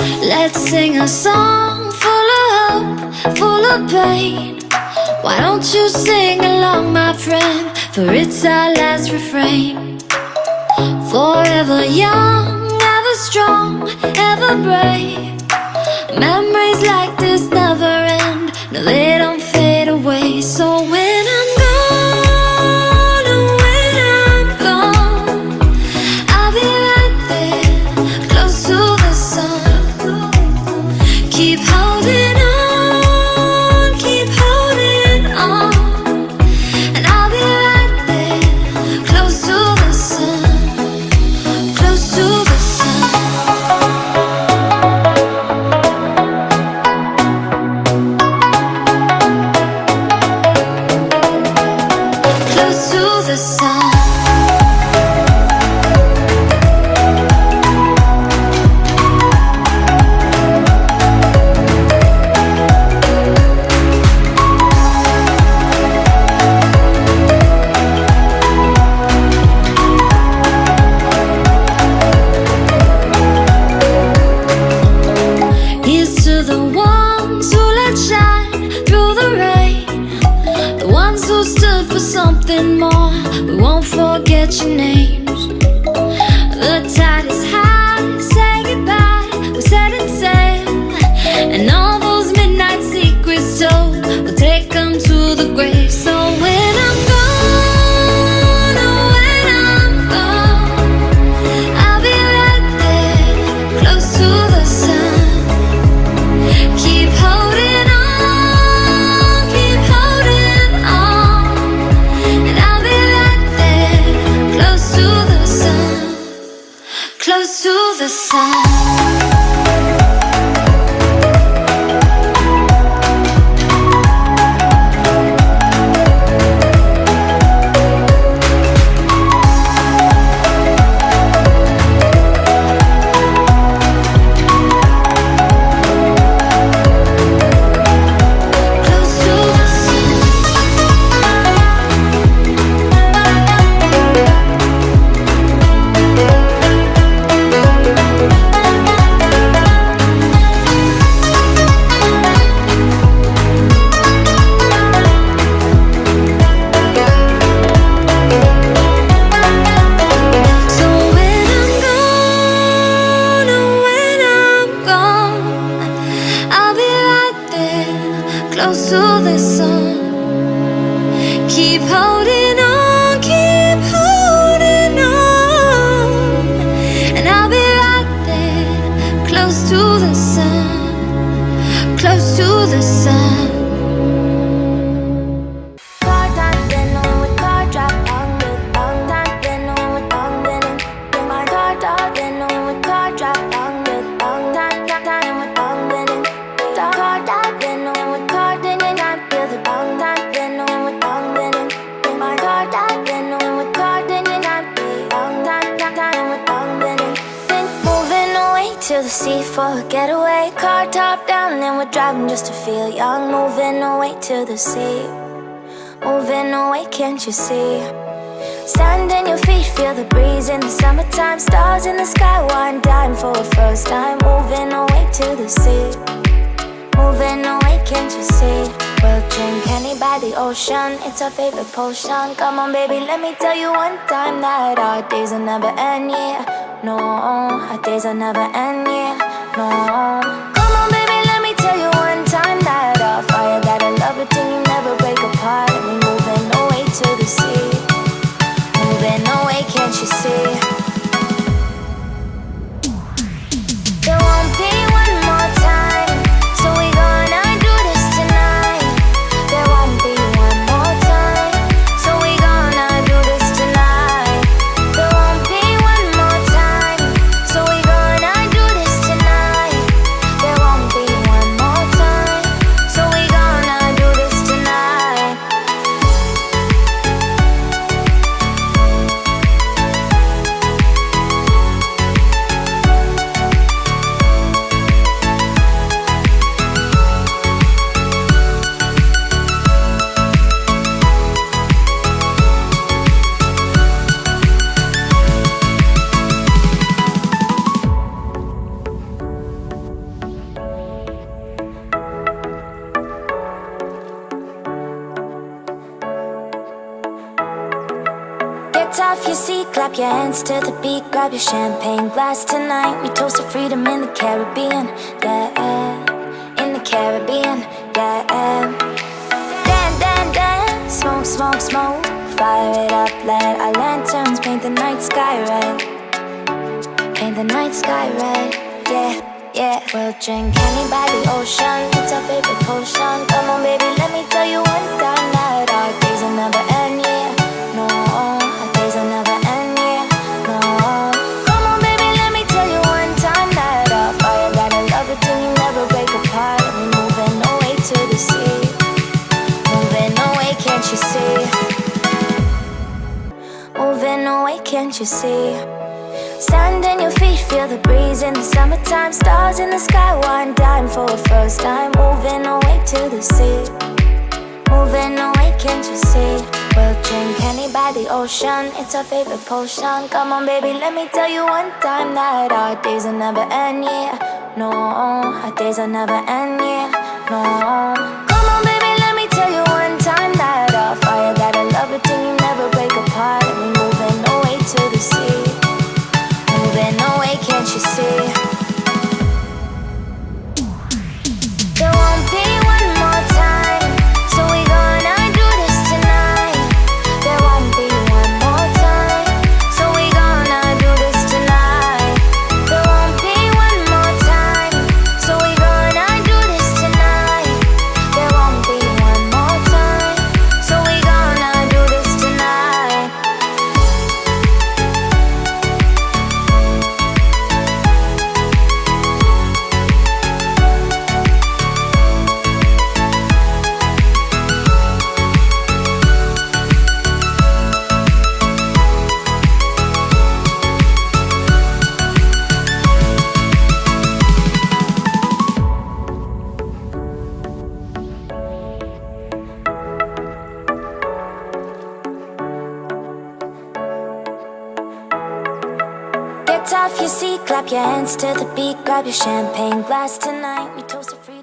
Let's sing a song full of hope, full of pain. Why don't you sing along, my friend? For it's our last refrain. Forever young, ever strong, ever brave. Memories like this never end. No, they don't fade away. So when I'm gone, oh, when I'm gone, I'll be right there, close to the sun. Keep holding on, keep holding on. And I'll be right there, close to the sun, close to the sun. Close to the sun. Here's to the ones who let shine through the rain, the ones who stood for something more. We won't forget your names. The tide is high, say goodbye, we're setting sail. And all those midnight secrets told, we'll take them to the grave. So when I'm gone, oh, when I'm gone, I'll be right there, close to the sun. Keep holding on, keep holding on. And I'll be right there, close to the sun, close to the sun. Close to the sun. So when I'm gone, oh, when I'm gone, I'll be right there, close to the sun. Keep holding on, keep holding on. And I'll be right there, close to the sun, close to the sun. To the sea for a getaway, car top down and we're driving just to feel young. Moving away to the sea, moving away, can't you see? Sand in your feet, feel the breeze in the summertime. Stars in the sky, one dime for a first time. Moving away to the sea, moving away, can't you see? We'll drink honey by the ocean, it's our favorite potion. Come on baby, let me tell you one time that our days will never end, yeah. No, our days will never end, yeah. No. Come on baby, let me tell you one time that our fire got a love it till you never break apart. And we moving away to the sea, moving away, can't you see? There won't be one more time, so we gonna do this tonight. There won't be one more time, so we gonna do this tonight. There won't be one more time, so we gonna do this tonight. clap your hands to the beat, grab your champagne glass tonight. We toast to freedom in the Caribbean, yeah, in the Caribbean, yeah. Dan, dan, dan, smoke, smoke, smoke, fire it up, let our lanterns paint the night sky red, paint the night sky red, yeah, yeah. We'll drink honey by the ocean, it's our favorite potion. Come on baby, let me tell you one time that our days will never end, yeah. No, our days will never end, yeah. No. Come on baby, let me tell you one time that our fire got a love it till you never break apart. And we're moving away to the sea, moving away, can't you see? Moving away, can't you see? Sand in your feet, feel the breeze in the summertime. Stars in the sky, one dime for a first time. Moving away to the sea, moving away, can't you see? We'll drink honey by the ocean, it's our favorite potion. Come on baby, let me tell you one time that our days will never end, yeah. No, our days will never end, yeah. No. Come on baby, let me tell you one time that our fire got a love it till you never break apart. And we're moving away to the sea, moving away, can't you see? There won't be one more time, so we gonna do this tonight. There won't be one more time, so we gonna do this tonight. There won't be one more time, so we gonna do this tonight. There won't be one more time, so we gonna do this tonight. Get off your seat, clap your hands to the beat, grab your champagne glass tonight. We toast to freedom.